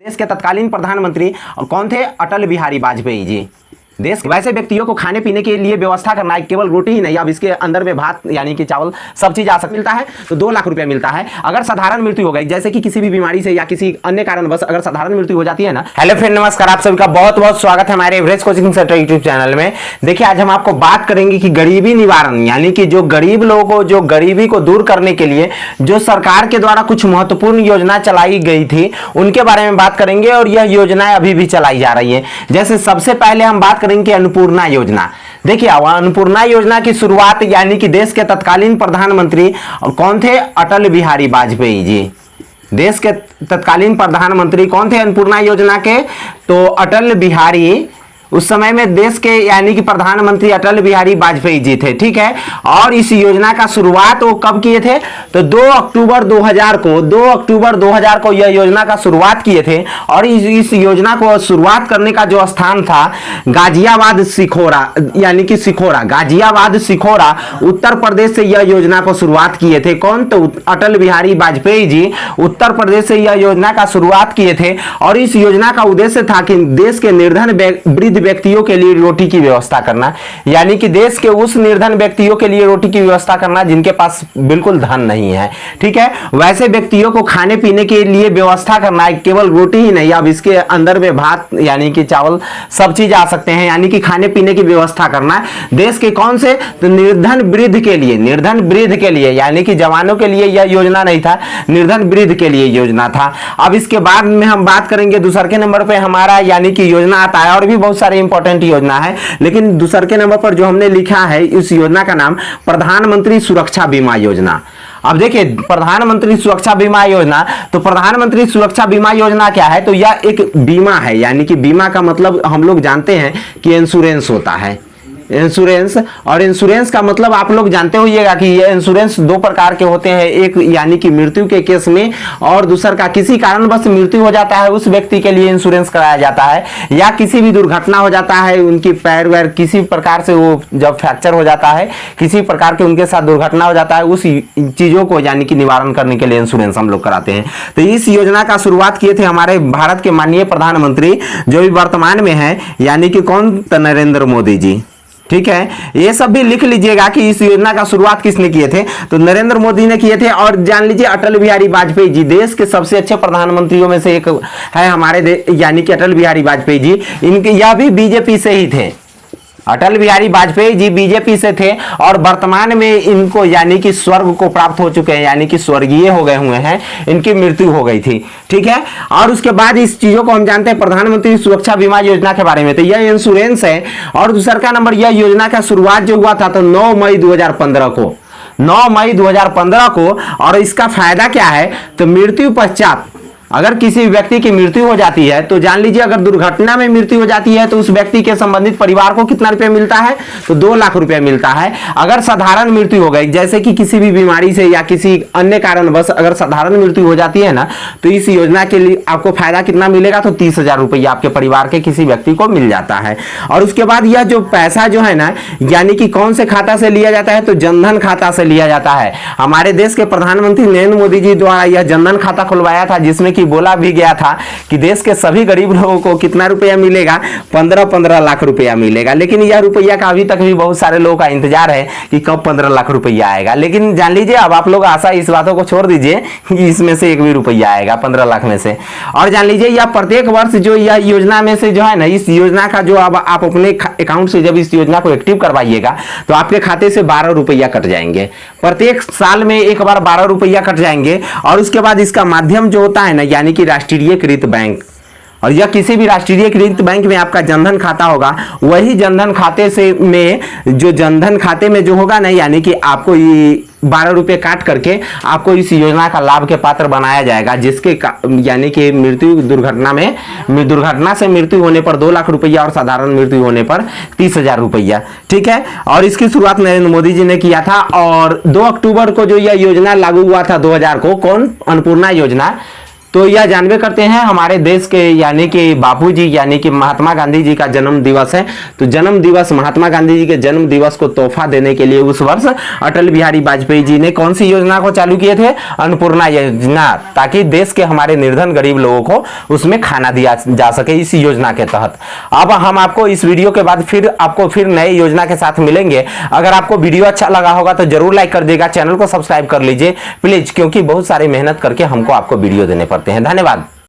देश के तत्कालीन प्रधानमंत्री कौन थे? अटल बिहारी वाजपेयी जी। देश वैसे व्यक्तियों को खाने पीने के लिए व्यवस्था करना है, केवल रोटी ही नहीं, अब इसके अंदर में भात यानी कि चावल सब चीज आ सकता मिलता है तो 2 लाख रुपया मिलता है। अगर साधारण मृत्यु हो गई, जैसे कि किसी भी बीमारी से या किसी अन्य कारणवश अगर साधारण मृत्यु हो जाती है ना। हेलो फ्रेंड, नमस्कार, आप सभी का बहुत बहुत स्वागत है हमारे average coaching centre YouTube channel में। देखिए आज हम आपको बात करेंगे कि गरीबी निवारण यानी कि जो गरीब लोगों को जो गरीबी को दूर करने के लिए जो सरकार के द्वारा कुछ महत्वपूर्ण योजना चलाई गई थी उनके बारे में बात करेंगे और यह योजनाएं अभी भी चलाई जा रही है। जैसे सबसे पहले हम बात करेंगे अन्नपूर्णा योजना। देखिए अन्नपूर्णा योजना की शुरुआत यानी कि देश के तत्कालीन प्रधानमंत्री कौन थे? अटल बिहारी वाजपेयी जी। देश के तत्कालीन प्रधानमंत्री कौन थे अन्नपूर्णा योजना के? तो अटल बिहारी, उस समय में देश के यानी कि प्रधानमंत्री अटल बिहारी वाजपेयी जी थे, ठीक है। और इस योजना का शुरुआत वो कब किए थे? तो 2 अक्टूबर 2000 को यह योजना का शुरुआत किए थे। और इस योजना को शुरुआत करने का जो स्थान था गाजियाबाद सिखोरा यानी कि गाजियाबाद सिखोरा उत्तर प्रदेश से यह योजना को शुरुआत किए थे। कौन? तो अटल बिहारी वाजपेयी जी उत्तर प्रदेश से यह योजना का शुरुआत किए थे। और इस योजना का उद्देश्य था कि देश के निर्धन वृद्ध व्यक्तियों के लिए रोटी की व्यवस्था करना, यानी कि देश के उस निर्धन व्यक्तियों के लिए रोटी की व्यवस्था करना जिनके पास बिल्कुल धन नहीं है, ठीक है। वैसे व्यक्तियों को खाने पीने के लिए व्यवस्था करना है, केवल रोटी ही नहीं, अब इसके अंदर में भात यानी कि चावल सब चीज आ सकते हैं, यानी कि खाने पीने की व्यवस्था करना देश के कौन से? तो निर्धन वृद्ध के लिए यानी कि जवानों के लिए यह योजना नहीं था, निर्धन वृद्ध के लिए योजना था। अब इसके बाद में हम बात करेंगे दूसरे के नंबर पे हमारा यानी कि योजना आता है, और भी बहुत सारे इंपॉर्टेंट योजना है, लेकिन दूसरे के नंबर पर जो हमने लिखा है इस योजना का नाम प्रधानमंत्री सुरक्षा बीमा योजना। अब देखिए प्रधानमंत्री सुरक्षा बीमा योजना, तो प्रधानमंत्री सुरक्षा बीमा योजना क्या है? तो यह एक बीमा है, यानी कि बीमा का मतलब हम लोग जानते हैं कि इंश्योरेंस होता है, इंश्योरेंस। और इंश्योरेंस का मतलब आप लोग जानते होइएगा कि ये इंश्योरेंस 2 प्रकार के होते हैं, एक यानी कि मृत्यु के केस में, और दूसरा का किसी कारणवश मृत्यु हो जाता है उस व्यक्ति के लिए इंश्योरेंस कराया जाता है, या किसी भी दुर्घटना हो जाता है, उनकी पैर वैर किसी प्रकार से वो जब फ्रैक्चर हो जाता है, किसी प्रकार के उनके साथ दुर्घटना हो जाता है, उस चीजों को यानी कि निवारण करने के लिए इंश्योरेंस हम लोग कराते हैं। तो इस योजना का शुरुआत किए थे हमारे भारत के माननीय प्रधानमंत्री जो भी वर्तमान में है, यानी कि कौन? तो नरेंद्र मोदी जी, ठीक है। ये सब भी लिख लीजिएगा कि इस योजना का शुरुआत किसने किए थे? तो नरेंद्र मोदी ने किए थे। और जान लीजिए अटल बिहारी वाजपेयी जी देश के सबसे अच्छे प्रधानमंत्रियों में से एक है हमारे यानी कि अटल बिहारी वाजपेयी जी। इनके यह भी बीजेपी से ही थे, अटल बिहारी वाजपेयी जी बीजेपी से थे, और वर्तमान में इनको यानी कि स्वर्ग को प्राप्त हो चुके हैं, यानी कि स्वर्गीय हो गए हुए हैं, इनकी मृत्यु हो गई थी, ठीक है। और उसके बाद इस चीजों को हम जानते हैं प्रधानमंत्री सुरक्षा बीमा योजना के बारे में, तो यह इंश्योरेंस है। और दूसरा का नंबर, यह योजना का शुरुआत जो हुआ था तो 9 मई 2015 को। और इसका फायदा क्या है? तो मृत्यु पश्चात अगर किसी व्यक्ति की मृत्यु हो जाती है तो जान लीजिए अगर दुर्घटना में मृत्यु हो जाती है तो उस व्यक्ति के संबंधित परिवार को कितना रुपया मिलता है? तो 2 लाख रुपया मिलता है। अगर साधारण मृत्यु हो गई, जैसे कि किसी भी बीमारी से या किसी अन्य कारणवश अगर साधारण मृत्यु हो जाती है ना, तो इस योजना के लिए आपको फायदा कितना मिलेगा? तो 30,000 रुपया आपके परिवार के किसी व्यक्ति को मिल जाता है। और उसके बाद यह जो पैसा जो है ना, यानी कि कौन से खाता से लिया जाता है? तो जनधन खाता से लिया जाता है। हमारे देश के प्रधानमंत्री नरेंद्र मोदी जी द्वारा यह जनधन खाता खुलवाया था, जिसमें बोला भी गया था कि देश के सभी गरीब लोगों को कितना रुपया मिलेगा? 15 लाख रुपया मिलेगा। लेकिन यह रुपया का अभी तक भी बहुत सारे लोगों का इंतजार है कि कब 15 लाख रुपया आएगा। लेकिन जान लीजिए अब आप लोग आशा इस बातों को छोड़ दीजिए कि इसमें से एक भी रुपया आएगा 15 लाख में से। और जान लीजिए यह प्रत्येक वर्ष जो यह योजना में से जो है ना, इस योजना का जो अब आप अपने अकाउंट से जब इस योजना को एक्टिव करवाइएगा तो आपके खाते से 12 रुपया कट जाएंगे। प्रत्येक साल में एक बार 12 रुपया कट जाएंगे। और उसके बाद इसका माध्यम जो होता है ना, यानी कि राष्ट्रीयकृत बैंक, और यह किसी भी राष्ट्रीयकृत बैंक में आपका जनधन खाता होगा, वही जनधन खाते से में जो जनधन खाते में जो होगा ना, यानी कि आपको ये 12 रुपये काट करके आपको इस योजना का लाभ के पात्र बनाया जाएगा, जिसके यानी कि दुर्घटना से मृत्यु होने पर 2 लाख रुपया और साधारण मृत्यु होने पर 30,000 रुपया, ठीक है। और इसकी शुरुआत नरेंद्र मोदी जी ने किया था। और 2 अक्टूबर को जो यह योजना लागू हुआ था 2000 को, कौन? अन्नपूर्णा योजना। तो यह जानबे करते हैं हमारे देश के यानी कि बापूजी यानी कि महात्मा गांधी जी का जन्म दिवस है। तो जन्म दिवस, महात्मा गांधी जी के जन्म दिवस को तोहफा देने के लिए उस वर्ष अटल बिहारी वाजपेयी जी ने कौन सी योजना को चालू किए थे? अन्नपूर्णा योजना, ताकि देश के हमारे निर्धन गरीब लोगों को उसमें खाना दिया जा सके इस योजना के तहत। अब हम आपको इस वीडियो के बाद फिर नए योजना के साथ मिलेंगे। अगर आपको वीडियो अच्छा लगा होगा तो जरूर लाइक कर देगा, चैनल को सब्सक्राइब कर लीजिए प्लीज, क्योंकि बहुत सारी मेहनत करके हमको आपको वीडियो देने पड़ते हैं। धन्यवाद।